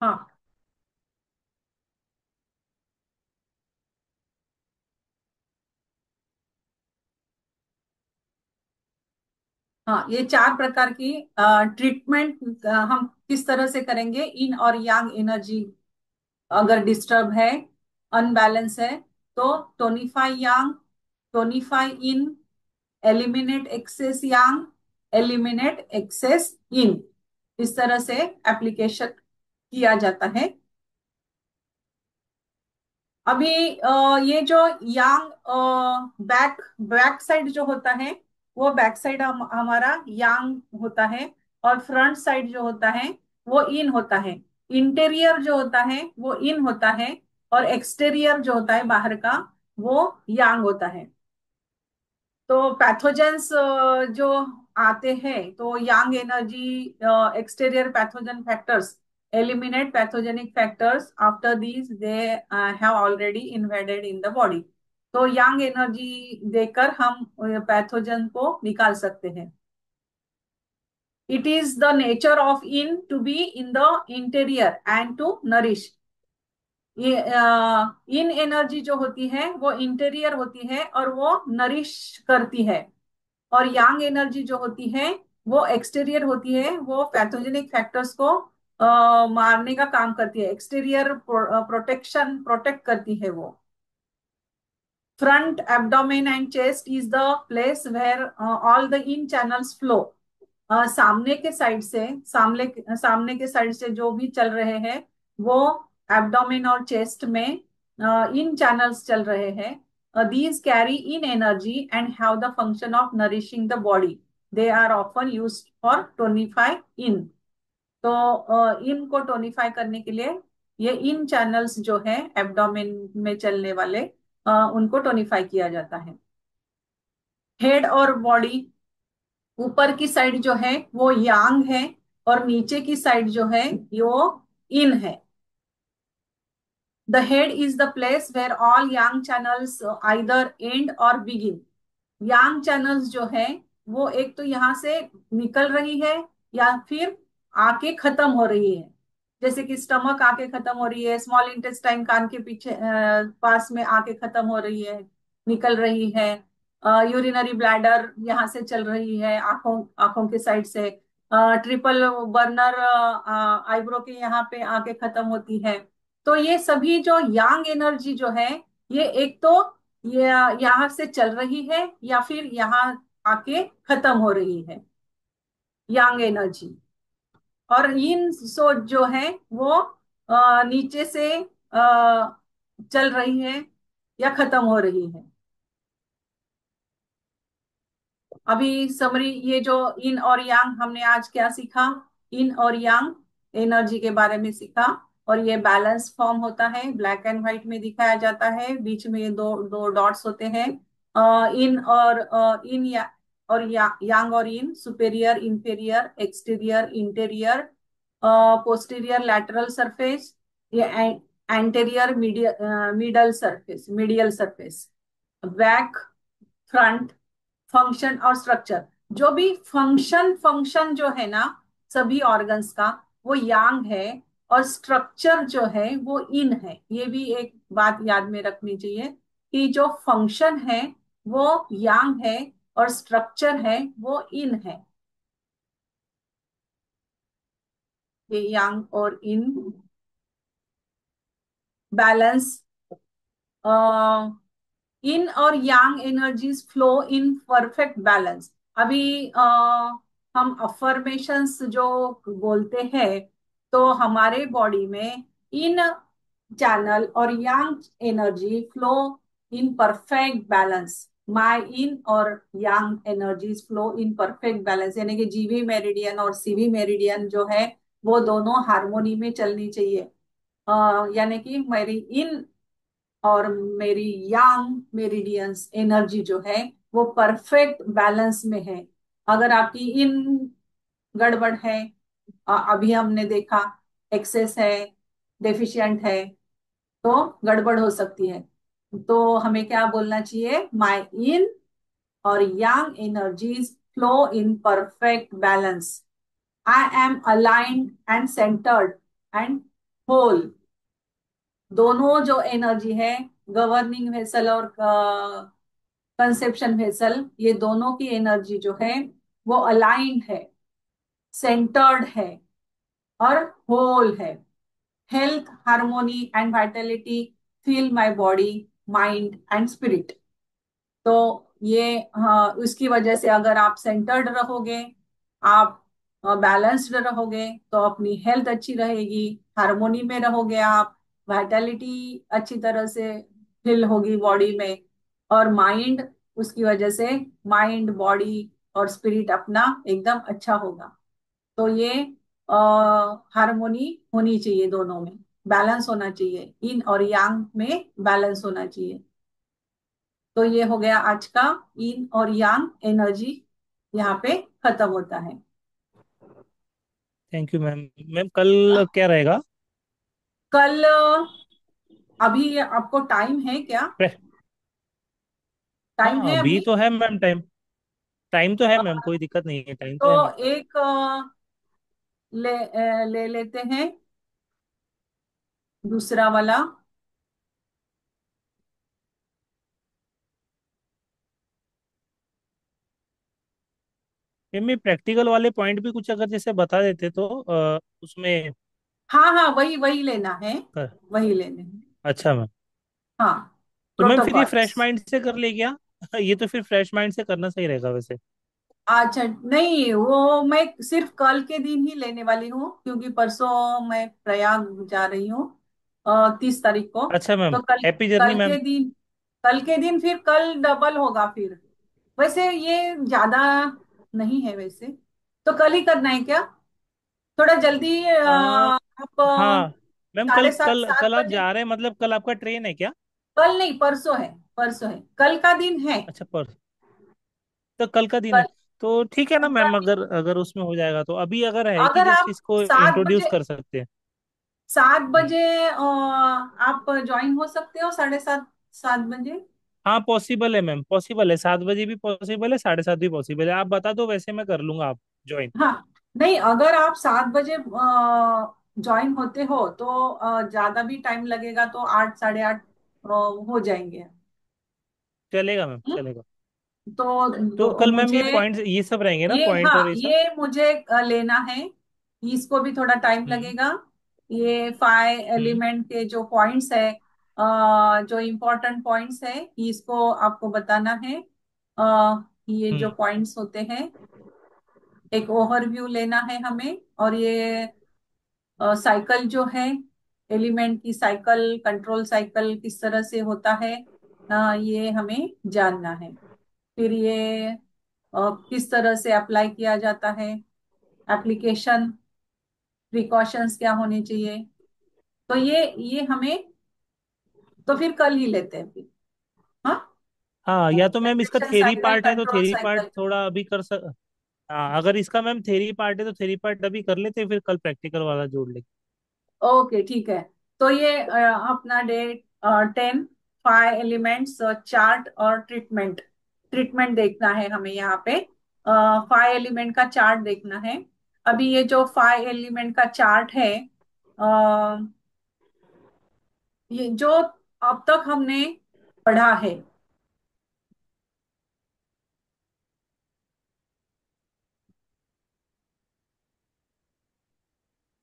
हाँ हाँ, ये चार प्रकार की ट्रीटमेंट हम किस तरह से करेंगे इन और यांग एनर्जी अगर डिस्टर्ब है, अनबैलेंस है, तो टोनिफाई यांग, टोनिफाई इन, एलिमिनेट एक्सेस यांग, एलिमिनेट एक्सेस इन, इस तरह से एप्लीकेशन किया जाता है। अभी ये जो यांग बैक बैक साइड जो होता है, वो बैक साइड हमारा यांग होता है, और फ्रंट साइड जो होता है वो इन होता है। इंटीरियर जो होता है वो इन होता है, और एक्सटीरियर जो होता है बाहर का, वो यांग होता है। तो पैथोजेंस जो आते हैं, तो yang energy exterior pathogen factors eliminate pathogenic factors after these they have already invaded in the body. तो यांग एनर्जी देकर हम पैथोजन को निकाल सकते हैं। It is the nature of yin to be in the interior and to nourish. ये yin energy जो होती है वो इंटीरियर होती है और वो नरिश करती है, और यांग एनर्जी जो होती है वो एक्सटीरियर होती है, वो पैथोजेनिक फैक्टर्स को मारने का काम करती है। एक्सटीरियर प्रोटेक्शन प्रोटेक्ट करती है वो। Front abdomen and chest is the place where all the yin channels flow. सामने के साइड से, सामने के साइड से जो भी चल रहे हैं, वो एब्डोमेन और चेस्ट में इन चैनल्स चल रहे हैं। These carry yin energy and have the function of nourishing the body. They are often used for tonify yin. तो इन को टोनिफाई करने के लिए ये इन चैनल्स जो है एब्डोमेन में चलने वाले, उनको टोनिफाई किया जाता है। हेड और बॉडी, ऊपर की साइड जो है वो यांग है, और नीचे की साइड जो है वो इन है। The head is the place where all yang channels either end or begin. Yang channels जो है वो एक तो यहाँ से निकल रही है, या फिर आके खत्म हो रही है। जैसे कि स्टमक आके खत्म हो रही है, स्मॉल इंटेस्टाइन कान के पीछे पास में आके खत्म हो रही है, निकल रही है। यूरिनरी ब्लैडर यहाँ से चल रही है, आंखों आंखों के साइड से। ट्रिपल बर्नर आईब्रो के यहाँ पे आके खत्म होती है। तो ये सभी जो यांग एनर्जी जो है, ये एक तो ये यहाँ से चल रही है, या फिर यहाँ आके खत्म हो रही है, यांग एनर्जी। और इन सो जो है वो नीचे से चल रही है या खत्म हो रही है। अभी समरी, ये जो इन और यांग हमने आज क्या सीखा, इन और यांग एनर्जी के बारे में सीखा। और ये बैलेंस फॉर्म होता है, ब्लैक एंड व्हाइट में दिखाया जाता है, बीच में ये दो दो डॉट्स होते हैं। इन और इन या और यांग और yin, superior inferior, exterior interior, posterior lateral surface, ये anterior middle surface, medial surface, back, front, function और स्ट्रक्चर। जो भी फंक्शन फंक्शन जो है ना सभी ऑर्गन्स का, वो यांग है, और स्ट्रक्चर जो है वो इन है। ये भी एक बात याद में रखनी चाहिए कि जो फंक्शन है वो यांग है, और स्ट्रक्चर है वो इन है। ये यांग और इन बैलेंस, इन और yang energies flow in perfect balance. अभी हम अफर्मेशंस जो बोलते हैं, तो हमारे बॉडी में इन चैनल और yang energy flow in perfect balance. My yin और yang energies flow in perfect balance, यानी कि जीवी मेरिडियन और सीवी मेरिडियन जो है वो दोनों हार्मोनी में चलनी चाहिए। यानी कि मेरी इन और मेरी यांग मेरिडियंस एनर्जी जो है वो परफेक्ट बैलेंस में है। अगर आपकी इन गड़बड़ है, अभी हमने देखा एक्सेस है, डेफिशिएंट है, तो गड़बड़ हो सकती है। तो हमें क्या बोलना चाहिए, माई इन और yang energies flow in perfect balance. I am aligned and centred and whole, दोनों जो एनर्जी है, गवर्निंग वेसल और कंसेप्शन वेसल, ये दोनों की एनर्जी जो है वो अलाइंड है, सेंटर्ड है और होल है। Health, harmony and Vitality feel my body, mind and spirit. तो ये, हाँ, उसकी वजह से अगर आप सेंटर्ड रहोगे, आप बैलेंस्ड रहोगे, तो अपनी हेल्थ अच्छी रहेगी, हार्मोनी में रहोगे आप, वाइटलिटी अच्छी तरह से फिल होगी बॉडी में, और माइंड, उसकी वजह से माइंड, बॉडी और स्पिरिट अपना एकदम अच्छा होगा। तो ये हार्मोनी होनी चाहिए, दोनों में बैलेंस होना चाहिए, इन और यांग में बैलेंस होना चाहिए। तो ये हो गया आज का इन और यांग एनर्जी, यहाँ पे खत्म होता है। Thank you ma'am. मैम कल क्या रहेगा? कल, अभी आपको टाइम है क्या? टाइम हाँ है अभी अभी? तो है मैम टाइम। टाइम तो है अ, मैम, कोई दिक्कत नहीं है, टाइम तो तो है मैम। एक ले लेते हैं, दूसरा वाला। मैम ये प्रैक्टिकल वाले पॉइंट भी कुछ अगर जैसे बता देते तो उसमें हाँ हाँ, वही वही लेना है, कर। वही लेने हैं। अच्छा मैम। हाँ, तो मैम फिर ये फ्रेश प्रोटोकॉल्स। माइंड से कर ले क्या? ये तो फिर फ्रेश माइंड से करना सही रहेगा वैसे। अच्छा, नहीं, वो मैं सिर्फ कल के दिन ही लेने वाली हूँ, क्योंकि परसों मैं प्रयाग जा रही हूँ, 30 तारीख को। अच्छा मैम, तो कल, हैप्पी जर्नी कल के मैम। दिन कल के दिन फिर कल डबल होगा फिर। वैसे ये ज्यादा नहीं है वैसे, तो कल ही करना है क्या? थोड़ा जल्दी, आ, आप हाँ मैम, कल 7:30 कल कल आप 7 बजे। जा रहे हैं, मतलब कल आपका ट्रेन है क्या? कल नहीं, परसों है, परसों है, कल का दिन है। अच्छा पर, तो कल का दिन कल है। तो ठीक है ना कल का मैम, दिन, अगर अगर उसमें हो जाएगा तो अभी अगर है कि अगर जस्ट आप इसको सात इंट्रोड्यूस बजे कर सकते हैं। 7 बजे आप ज्वाइन हो सकते हो, 7:30 7 बजे। हाँ पॉसिबल है मैम, पॉसिबल है, 7 बजे भी पॉसिबल है, 7:30 भी पॉसिबल है, आप बता दो वैसे मैं कर लूंगा आप ज्वाइन। हाँ, नहीं, अगर आप 7 बजे ज्वाइन होते हो तो ज्यादा भी टाइम लगेगा, तो 8 साढ़े 8 हो जाएंगे। चलेगा मैम हम्म? चलेगा। तो तो कल मैम मुझे ये पॉइंट्स ये सब रहेंगे ना, ये, पॉइंट हाँ, और ये सब? ये मुझे लेना है, इसको भी थोड़ा टाइम हम्म। लगेगा। ये 5 हम्म। एलिमेंट के जो पॉइंट्स है, जो इम्पोर्टेंट पॉइंट्स है, इसको आपको बताना है। ये जो हम्म। पॉइंट्स होते हैं, एक ओवरव्यू लेना है हमें, और ये साइकिल जो है, एलिमेंट की साइकिल, कंट्रोल साइकिल किस तरह से होता है, ये हमें जानना है। फिर ये किस तरह से अप्लाई किया जाता है, एप्लीकेशन, प्रिकॉशंस क्या होने चाहिए, तो ये हमें, तो फिर कल ही लेते हैं फिर। हाँ, हाँ या तो मैम इसका एप्लीकेशन थेरी साइकिल, पार्ट है तो कंट्रोल थेरी पार्ट साइकिल। थोड़ा अभी कर सक। हाँ अगर इसका मैम थेरी पार्ट है तो थेरी पार्ट अभी कर लेते हैं, फिर कल प्रैक्टिकल वाला जोड़ लेंगे। ओके, ठीक है। तो ये अपना डे 10, 5 एलिमेंट्स चार्ट और ट्रीटमेंट, ट्रीटमेंट देखना है हमें यहाँ पे। 5 एलिमेंट का चार्ट देखना है। अभी ये जो 5 एलिमेंट का चार्ट है, अ, ये जो अब तक हमने पढ़ा है,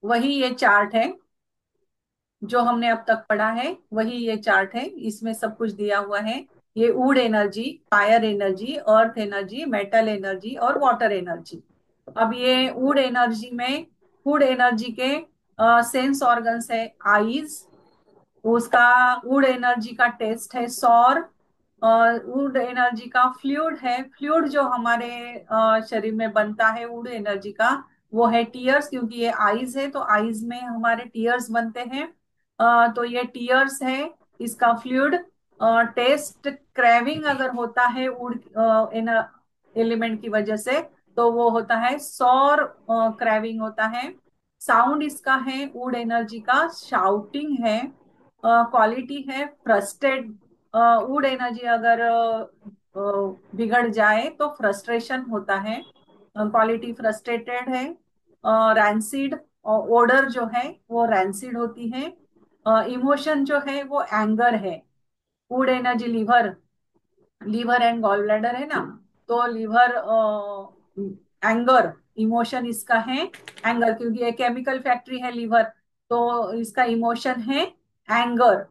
वही ये चार्ट है। जो हमने अब तक पढ़ा है वही ये चार्ट है, इसमें सब कुछ दिया हुआ है। ये would energy, fire energy, earth energy, metal energy और वाटर एनर्जी। अब ये वुड एनर्जी में, वुड एनर्जी के सेंस ऑर्गन्स है आईज, उसका वुड एनर्जी का टेस्ट है सौर, और वुड एनर्जी का फ्लूइड है, फ्लूइड जो हमारे शरीर में बनता है वुड एनर्जी का, वो है टीयर्स, क्योंकि ये आईज है तो आईज में हमारे टीयर्स बनते हैं। तो ये टीयर्स है, इसका फ्लूइड। टेस्ट क्रेविंग अगर होता है वुड एलिमेंट की वजह से, तो वो होता है सौर क्रेविंग होता है। साउंड इसका है वुड एनर्जी का, शाउटिंग है। क्वालिटी है फ्रस्ट्रेट, वुड एनर्जी अगर बिगड़ जाए तो फ्रस्ट्रेशन होता है, क्वालिटी फ्रस्ट्रेटेड है। रैंसिड, ओडर जो है वो रैंसिड होती है। इमोशन जो है वो एंगर है। Wood energy liver, liver and gallbladder है ना, तो लीवर एंगर, इमोशन इसका है एंगर, क्योंकि ये केमिकल फैक्ट्री है लीवर, तो इसका इमोशन है एंगर।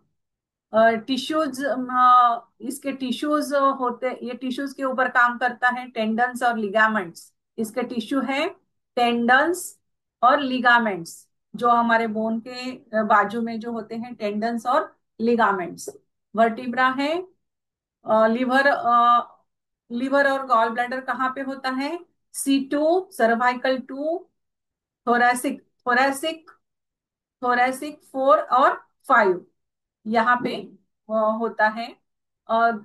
टिश्यूज, इसके टिश्यूज होते, ये टिश्यूज के ऊपर काम करता है टेंडन्स और लिगामेंट्स। इसके टिश्यू है टेंडन्स और लिगामेंट्स, जो हमारे बोन के बाजू में जो होते हैं टेंडन्स और लिगामेंट्स। वर्टिब्रा है। लिवर, लिवर और गॉल ब्लैडर कहाँ पे होता है? C2, cervical 2, thoracic, thoracic, thoracic 4 और 5, यहाँ पे होता है।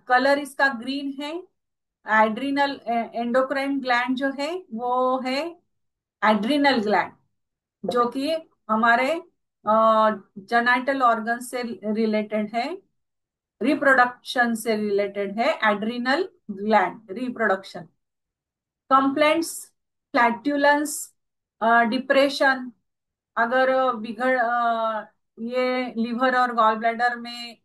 कलर इसका ग्रीन है। एड्रिनल, एंडोक्राइन ग्लैंड जो है वो है एड्रिनल ग्लैंड, जो कि हमारे जेनाइटल ऑर्गन से रिलेटेड है, रिप्रोडक्शन से रिलेटेड है। Adrenal gland reproduction. Complaints, flatulence, depression, अगर ये लिवर और गॉल ब्लैडर में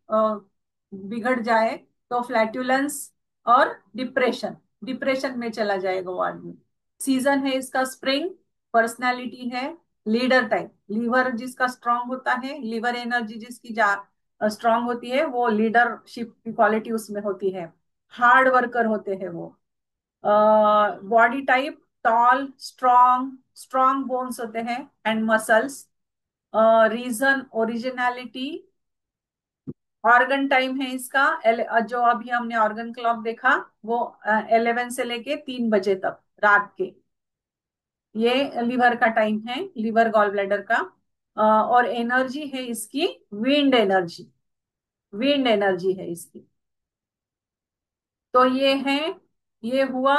बिगड़ जाए तो फ्लैटुलेंस और डिप्रेशन, डिप्रेशन में चला जाएगा वो आदमी। सीजन है इसका स्प्रिंग। पर्सनालिटी है लीडर टाइप। लीवर जिसका स्ट्रांग होता है, लीवर एनर्जी जिसकी जा स्ट्रांग होती है, वो लीडरशिप की क्वालिटी उसमें होती है। हार्ड वर्कर होते हैं वो। Body type tall, strong, strong bones होते हैं and muscles. Reason originality. Organ time है इसका जो अभी हमने ऑर्गन क्लॉक देखा वो 11 से लेके 3 बजे तक रात के, ये लीवर का टाइम है, लीवर गॉल ब्लैडर का। और एनर्जी है इसकी विंड एनर्जी, विंड एनर्जी है इसकी। तो ये है, ये हुआ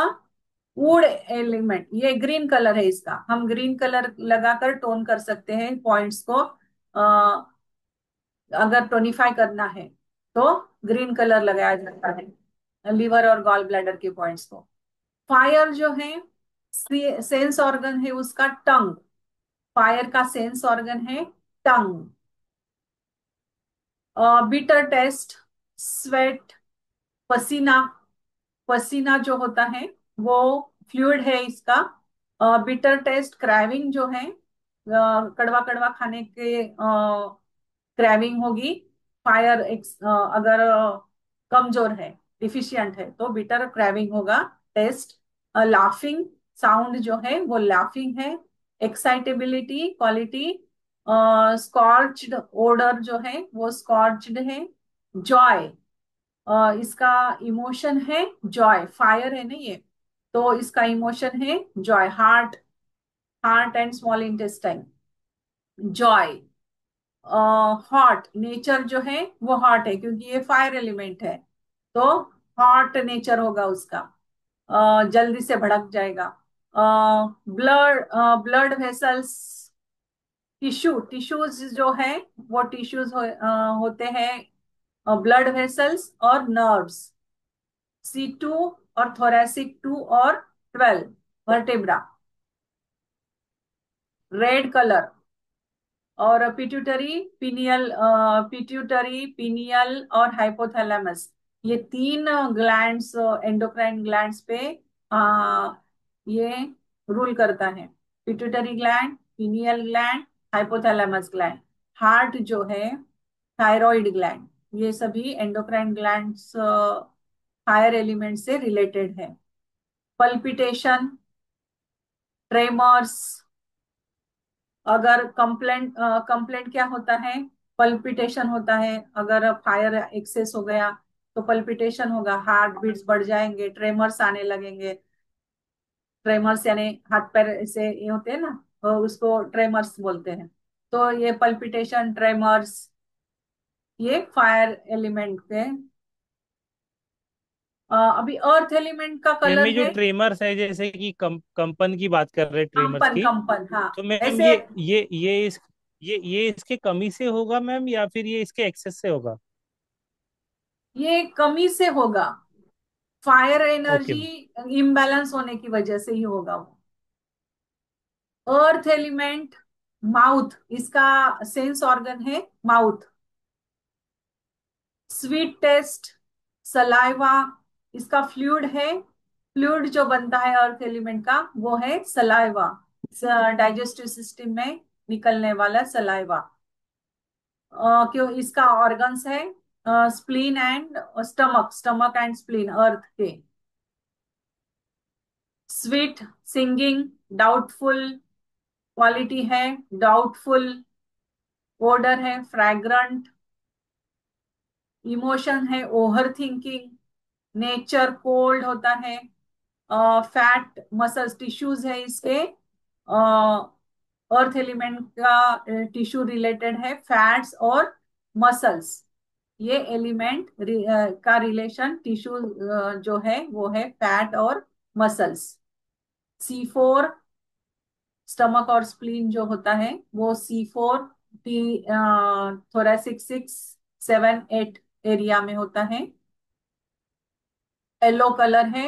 वुड एलिमेंट। ये ग्रीन कलर है इसका, हम ग्रीन कलर लगाकर टोन कर सकते हैं पॉइंट्स को। अगर टोनिफाई करना है तो ग्रीन कलर लगाया जाता है लीवर और गॉल ब्लैडर के पॉइंट्स को। फायर जो है, सेंस ऑर्गन है उसका टंग। फायर का सेंस ऑर्गन है टंग। बीटर टेस्ट, स्वेट, पसीना, पसीना जो होता है वो फ्लूइड है इसका। बिटर टेस्ट, क्राइविंग जो है, कड़वा कड़वा खाने के क्राइविंग होगी। फायर अगर कमजोर है, डिफिशियंट है, तो बिटर क्राइविंग होगा टेस्ट। लाफिंग साउंड जो है वो लाफिंग है। एक्साइटेबिलिटी क्वालिटी, स्कॉर्च्ड ओडर जो है वो स्कॉर्च्ड है। जॉय, इसका इमोशन है जॉय, फायर है ना ये, तो इसका इमोशन है Joy. Heart, heart and small intestine, Joy. Hot, nature जो है वो हॉट है क्योंकि ये फायर एलिमेंट है, तो हॉट नेचर होगा उसका। जल्दी से भड़क जाएगा। Blood, blood vessels, tissue, tissues जो है वो टिश्यूज होते हैं ब्लड वेसल्स और नर्व्स। C2 और थोरेसिक 2 और 12 वर्टेब्रा। Red colour. और पिट्यूटरी, पिनियल, पिट्यूटरी, पिनियल और हाइपोथैलेमस, ये तीन ग्लैंड्स एंडोक्राइन ग्लैंड्स पे आ, ये रूल करता है। Pituitary gland, pineal gland, hypothalamus gland. Heart जो है, थायराइड ग्लैंड, ये सभी एंडोक्राइन ग्लैंड्स हायर एलिमेंट से रिलेटेड है। पल्पिटेशन, ट्रेमर्स, अगर कंप्लेंट, कंप्लेंट क्या होता है? पल्पिटेशन होता है। अगर फायर एक्सेस हो गया तो पल्पिटेशन होगा, हार्ट बीट्स बढ़ जाएंगे, ट्रेमर्स आने लगेंगे। ट्रेमर्स यानी हाथ पैर ऐसे ये होते हैं ना, तो उसको ट्रेमर्स बोलते हैं। तो ये पल्पिटेशन, ट्रेमर्स, ये फायर एलिमेंट के। अभी अर्थ एलिमेंट का मैम कलर ये जो है ट्रेमर्स है, जैसे कि कंपन की बात कर रहे हैं ट्रेमर्स कंपन, की, कंपन, हाँ। तो मैम ऐसे ये इसके कमी से होगा मैम, या फिर ये इसके एक्सेस से होगा? ये कमी से होगा, fire okay energy ma'am. Imbalance होने की वजह से ही होगा वो। अर्थ एलिमेंट माउथ, इसका सेंस ऑर्गन है माउथ। स्वीट टेस्ट, सलाइवा, इसका फ्लूइड है। फ्लूइड जो बनता है अर्थ एलिमेंट का वो है सलाइवा, डाइजेस्टिव सिस्टम में निकलने वाला सलाइवा। क्यों, इसका ऑर्गन्स है spleen and stomach, stomach and spleen earth के। स्वीट, सिंगिंग, डाउटफुल, क्वालिटी है डाउटफुल, ओडर है फ्रैग्रेंट, इमोशन है ओवर थिंकिंग, नेचर कोल्ड होता है। फैट मसल्स टिश्यूज है इसके, अर्थ एलिमेंट का टिश्यू रिलेटेड है फैट्स और मसल्स। ये एलिमेंट का रिलेशन टिश्यू जो है वो है फैट और मसल्स। C4, स्टमक और स्प्लीन जो होता है वो C4 टी थोरेसिक 6, 7, 8 एरिया में होता है। येलो कलर है।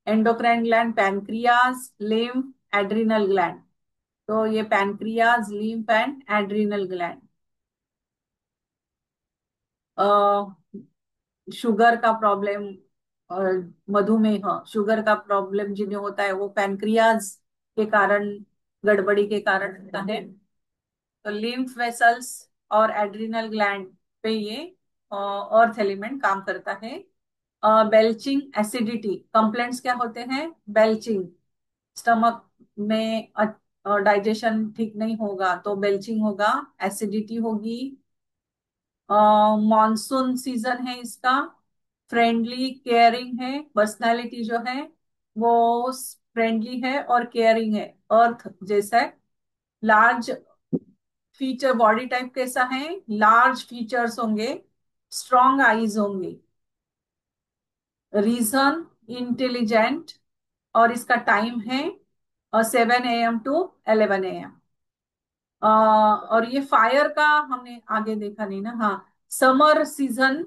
Endocrine gland, pancreas, lymph, adrenal gland. तो ये pancreas, lymph and adrenal gland. Sugar का प्रॉब्लम, मधुमेह, शुगर का प्रॉब्लम जिन्हें होता है वो पैनक्रियाज के कारण, गड़बड़ी के कारण होता है। तो लिम्फ वेसल्स और एड्रिनल ग्लैंड पे ये अर्थ एलिमेंट काम करता है। बेल्चिंग, एसिडिटी, कंप्लेंट्स क्या होते हैं? बेल्चिंग, स्टमक में डाइजेशन ठीक नहीं होगा तो बेल्चिंग होगा, एसिडिटी होगी। मॉनसून सीजन है इसका। फ्रेंडली, केयरिंग है, पर्सनालिटी जो है वो फ्रेंडली है और केयरिंग है अर्थ जैसा है। लार्ज फीचर, बॉडी टाइप कैसा है? लार्ज फीचर्स होंगे, स्ट्रॉन्ग आईज होंगे। रीजन, इंटेलिजेंट, और इसका टाइम है 7 AM to 11 AM। और ये फायर का हमने आगे देखा नहीं ना, हाँ। Summer season,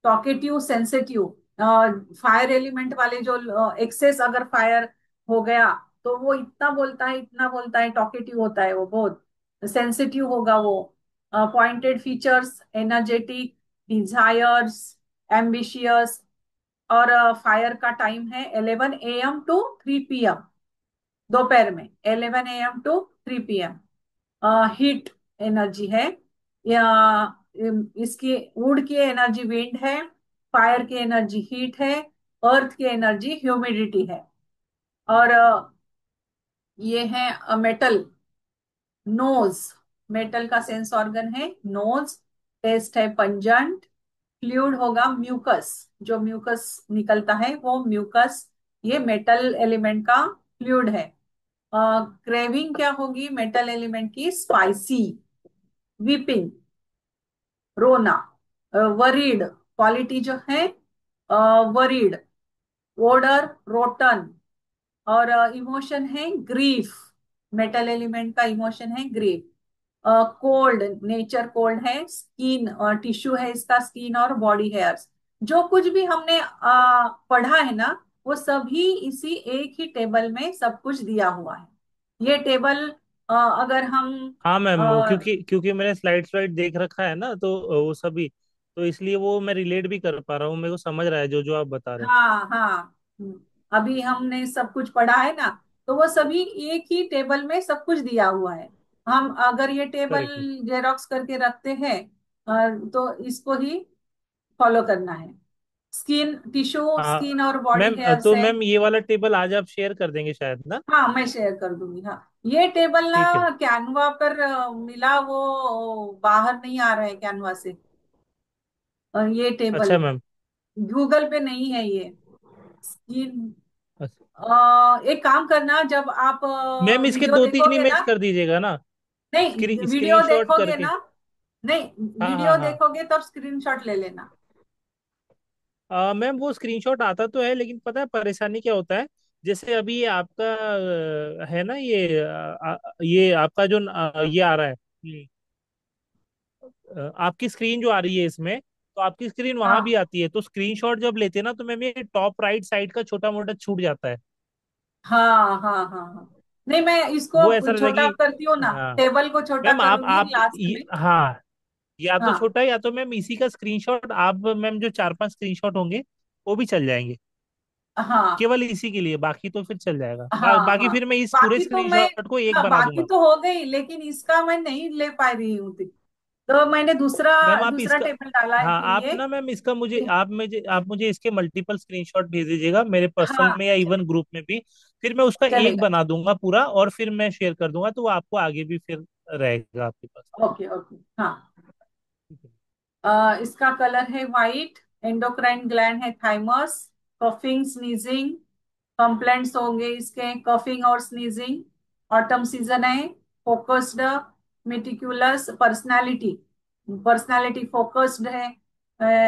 talkative, sensitive. Fire element वाले जो एक्सेस अगर फायर हो गया तो वो इतना बोलता है, इतना बोलता है, टॉकेटिव होता है वो बहुत, सेंसिटिव होगा वो। Pointed features, energetic, desires, ambitious. और फायर का टाइम है 11 AM to 3 PM, दोपहर में 11 AM to 3 PM। Heat energy है या इसकी, वुड की एनर्जी विंड है, फायर की एनर्जी हीट है, अर्थ की एनर्जी ह्यूमिडिटी है। और ये है मेटल, नोज, मेटल का सेंस ऑर्गन है नोज। टेस्ट है पंजंट। फ्लूइड होगा म्यूकस, जो म्यूकस निकलता है वो म्यूकस, ये मेटल एलिमेंट का फ्लूइड है। क्रेविंग क्या होगी मेटल एलिमेंट की? स्पाइसी, वीपिंग, रोना। वरीड, क्वालिटी जो है वरीड, ओडर रोटन। और इमोशन है ग्रीफ, मेटल एलिमेंट का इमोशन है ग्रीफ। कोल्ड, नेचर कोल्ड है। स्किन, टिश्यू है इसका स्किन और बॉडी हेयर्स। जो कुछ भी हमने पढ़ा है ना वो सभी इसी एक ही टेबल में सब कुछ दिया हुआ है। ये टेबल अगर हम हाँ मैम, वो अ, क्योंकि क्योंकि मैंने स्लाइड स्लाइड देख रखा है ना, तो वो सभी, तो इसलिए वो मैं रिलेट भी कर पा रहा हूँ, मेरे को समझ रहा है जो जो आप बता रहे हैं। हाँ हाँ। अभी हमने सब कुछ पढ़ा है ना, तो वो सभी एक ही टेबल में सब कुछ दिया हुआ है। हम अगर ये टेबल करेक्ट है। जेरोक्स करके रखते हैं तो इसको ही फॉलो करना है। स्किन टिश्यू, हाँ स्किन और बॉडी मैम, हेयर्स तो है। मैम ये वाला टेबल आज आप शेयर कर देंगे शायद ना? हाँ मैं शेयर कर दूंगी, हाँ। ये टेबल ना ठीक है। कैनवा पर मिला, वो बाहर नहीं आ रहा है कैनवा से। ये टेबल अच्छा मैम। गूगल पे नहीं है ये। स्किन, अच्छा एक काम करना, जब आप मैम, इसके वीडियो दो तीन देखोगे इमेज ना, कर दीजिएगा ना, नहीं वीडियो स्क्रीनशॉट देखोगे करके। ना, नहीं हाँ हाँ वीडियो हाँ। देखोगे तब स्क्रीनशॉट ले लेना। मैम वो स्क्रीनशॉट आता तो है, लेकिन पता है परेशानी क्या होता है? जैसे अभी ये आपका है ना, ये आपका जो ये आ रहा है, आपकी स्क्रीन जो आ रही है इसमें, तो आपकी स्क्रीन वहां भी हाँ आती है, तो स्क्रीनशॉट जब लेते हैं ना तो मैम ये टॉप राइट साइड का छोटा मोटा छूट जाता है। हाँ हाँ हाँ हाँ। नहीं, मैं वो ऐसा इसको रहता है छोटा कि करती हूँ ना, हाँ टेबल को छोटा मैम, करूंगी आप लास्ट में। हाँ, या तो हाँ छोटा, या तो मैम इसी का स्क्रीनशॉट आप मैम, जो 4-5 स्क्रीनशॉट होंगे वो भी चल जाएंगे, हाँ केवल इसी के लिए, बाकी तो फिर चल जाएगा। हाँ बाकी हाँ। फिर मैं इस पूरे बाकी तो मैं, स्क्रीनशॉट को एक हाँ बना बाकी दूंगा। तो हो गई, लेकिन इसका मैं नहीं ले पा रही हूँ। तो मैंने दूसरा मैम आप दूसरा इसका, टेबल डाला है हाँ कि आप ये। ना मैम इसका मुझे, आप मुझे इसके मल्टीपल स्क्रीनशॉट भेज दीजिएगा मेरे पर्सनल हाँ में या इवन ग्रुप में भी। फिर मैं उसका एक चलेगा। बना दूंगा पूरा, और फिर मैं शेयर कर दूंगा, तो वो आपको आगे भी फिर रहेगा आपके पास। ओके ओके हाँ। ठीक है। इसका कलर है वाइट। एंडोक्राइन ग्लैंड है थाइमस। कफिंग स्नीजिंग कंप्लेंट्स होंगे इसके, कफिंग और स्नीजिंग। ऑटम सीजन है। Focused, meticulous personality, personality focused है।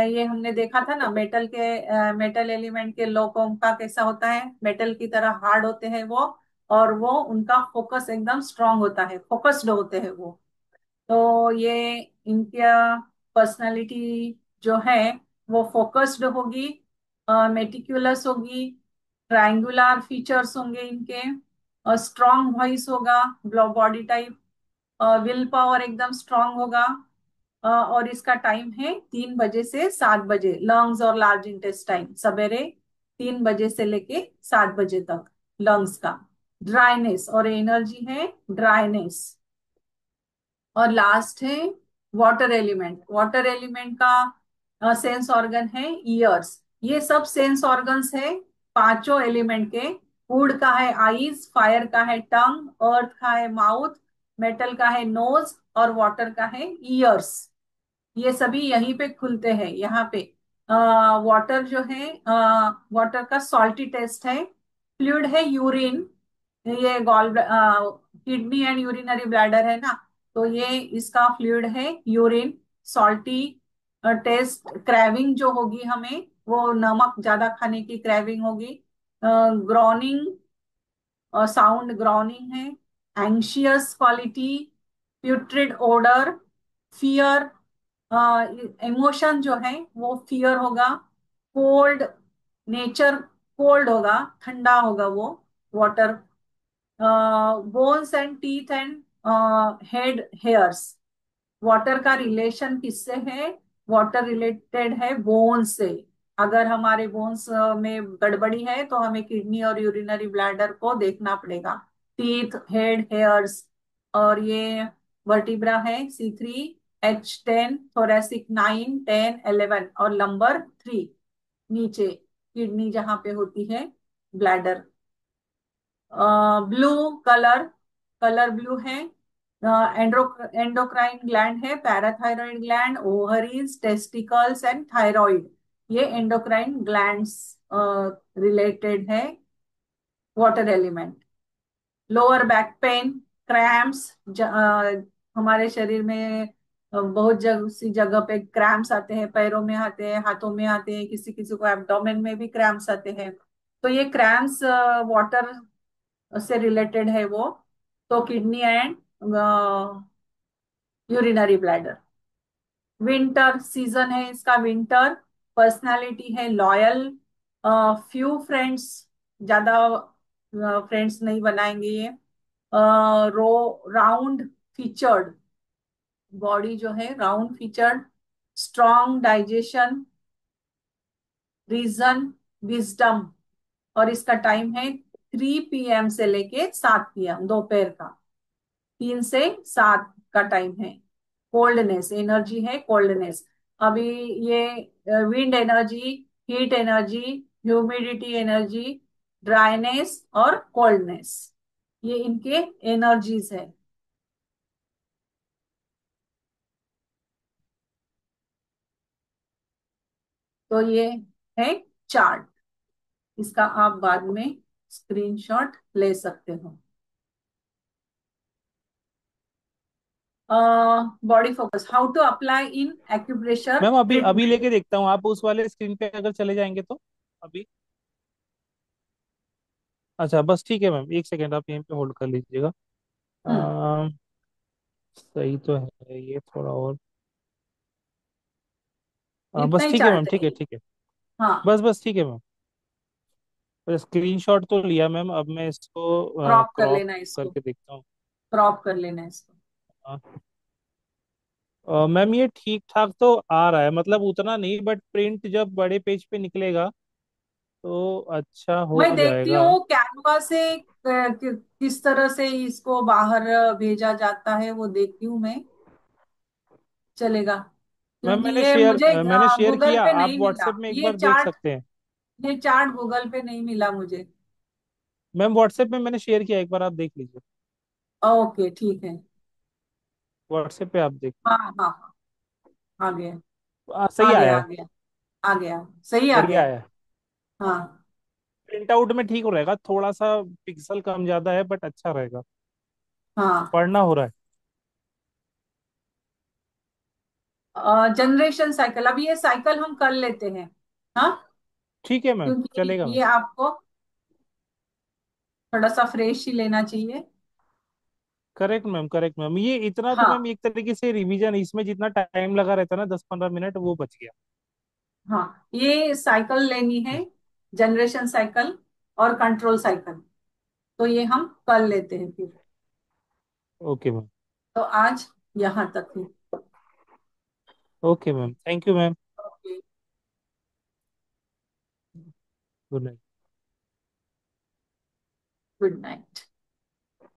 ये हमने देखा था ना, मेटल के मेटल एलिमेंट के लोगों का कैसा होता है, मेटल की तरह हार्ड होते हैं वो। और वो उनका फोकस एकदम स्ट्रांग होता है, फोकस्ड होते हैं वो। तो ये इनका पर्सनालिटी जो है वो फोकस्ड होगी, मेटिकुलस होगी, ट्रायंगुलर फीचर्स होंगे इनके, स्ट्रांग वॉइस होगा, बॉडी टाइप, विल पावर एकदम स्ट्रांग होगा। और इसका टाइम है 3 बजे से 7 बजे, लंग्स और लार्ज इंटेस्टाइन सवेरे 3 बजे से लेके 7 बजे तक, लंग्स का। ड्राइनेस और एनर्जी है, ड्राइनेस। और लास्ट है वाटर एलिमेंट। वाटर एलिमेंट का सेंस ऑर्गन है ईयर्स। ये सब सेंस ऑर्गन्स है पांचों एलिमेंट के। वुड का है आईज, फायर का है टंग, अर्थ का है माउथ, मेटल का है नोज, और वाटर का है ईयर्स। ये सभी यहीं पे खुलते हैं, यहाँ पे। वाटर जो है, वाटर का सॉल्टी टेस्ट है। फ्लूइड है यूरिन। ये gall kidney and urinary bladder है ना, तो ये इसका फ्लूइड है यूरिन। Salty test. क्रैविंग जो होगी हमें, वो नमक ज्यादा खाने की क्रैविंग होगी। ग्रॉनिंग, साउंड ग्रॉनिंग है। Anxious quality, putrid odour, fear, emotion जो है वो फियर होगा। कोल्ड नेचर, कोल्ड होगा, ठंडा होगा वो water. Bones and teeth and head hairs. Water का रिलेशन किससे है? वाटर रिलेटेड है बोन्स से। अगर हमारे बोन्स में गड़बड़ी है तो हमें किडनी और यूरिनरी ब्लैडर को देखना पड़ेगा। Teeth, head, hairs. और ये वर्टिब्रा है C3H10, थोरेसिक 9, 10, 11, और लंबर 3 नीचे, किडनी जहां पे होती है, bladder. Blue colour, colour blue है। एंडोक्राइन ग्लैंड है, parathyroid gland, ovaries, testicles and thyroid. ये एंडोक्राइन ग्लैंड्स रिलेटेड है water element. Lower back pain, cramps, हमारे शरीर में बहुत सी जगह पे क्रैम्प्स आते हैं, पैरों में आते हैं, हाथों में आते हैं, किसी किसी को एब्डोमेन में भी क्रैम्प्स आते हैं। तो ये क्रैम्प्स वाटर से रिलेटेड है वो। तो kidney and urinary bladder. Winter season है इसका, विंटर। पर्सनालिटी है लॉयल, फ्यू फ्रेंड्स, ज्यादा फ्रेंड्स नहीं बनाएंगे ये। रो राउंड फीचर्ड, बॉडी जो है round featured. Strong digestion, reason, wisdom. और इसका टाइम है 3 PM से लेके 7 PM दोपहर का। 3 से 7 का टाइम है। कोल्डनेस एनर्जी है, कोल्डनेस। अभी ये wind energy, heat energy, humidity energy, dryness और कोल्डनेस, ये इनके एनर्जीज है। तो ये है चार्ट। इसका आप बाद में स्क्रीनशॉट ले सकते हो। Body focus, how to apply in acupressure ma'am अभी अभी ट्रीटमेंट। लेके देखता हूँ, आप उस वाले स्क्रीन पे अगर चले जाएंगे तो। अभी, अच्छा बस ठीक है मैम, एक सेकेंड आप यहीं पे होल्ड कर लीजिएगा। हम्म, अम, सही तो है ये, थोड़ा और। इतना बस ही ठीक है मैम, चार्ट ठीक है। है ठीक है। हाँ बस बस ठीक है मैम। स्क्रीनशॉट तो लिया मैम, अब मैं इसको क्रॉप कर क्रॉप लेना इसको, करके देखता हूँ। क्रॉप कर लेना इसको। मैम ये ठीक ठाक तो आ रहा है, मतलब उतना नहीं, बट प्रिंट जब बड़े पेज पे निकलेगा तो अच्छा हो मैं देखती जाएगा। हूँ कैनवा से किस तरह से इसको बाहर भेजा जाता है, वो देखती हूँ मैं। चलेगा, मैम क्योंकि ये मुझे मैंने शेयर गूगल किया, पे आप नहीं मिला व्हाट्सएप में एक बार देख सकते हैं। ये चार्ट गूगल पे नहीं मिला मुझे। मैम व्हाट्सएप में मैंने शेयर किया, एक बार आप देख लीजिए। ओके ठीक है। व्हाट्सएप पे आप देख। हाँ हाँ हाँ, आ गया, आ सही गया, आया आ है। गया, आ गया, सही आ बढ़िया गया। है। हाँ प्रिंट आउट में ठीक रहेगा, थोड़ा सा पिक्सल कम ज्यादा है, बट अच्छा रहेगा। हाँ। पढ़ना हो रहा है। जनरेशन साइकिल, अब ये साइकिल हम कर लेते हैं। हाँ, ठीक है मैम, क्योंकि चलेगा मैम। ये आपको थोड़ा सा फ्रेश ही लेना चाहिए। करेक्ट मैम, करेक्ट मैम, ये इतना तो मैम हाँ एक तरीके से रिवीजन, इसमें जितना टाइम लगा रहता है ना 10-15 मिनट, वो बच गया। हाँ, ये साइकिल लेनी है, जनरेशन साइकिल और कंट्रोल साइकिल। तो ये हम कर लेते हैं फिर। Okay ma'am. तो आज यहाँ तक ही। Okay ma'am, thank you ma'am. Okay, good night. Good night.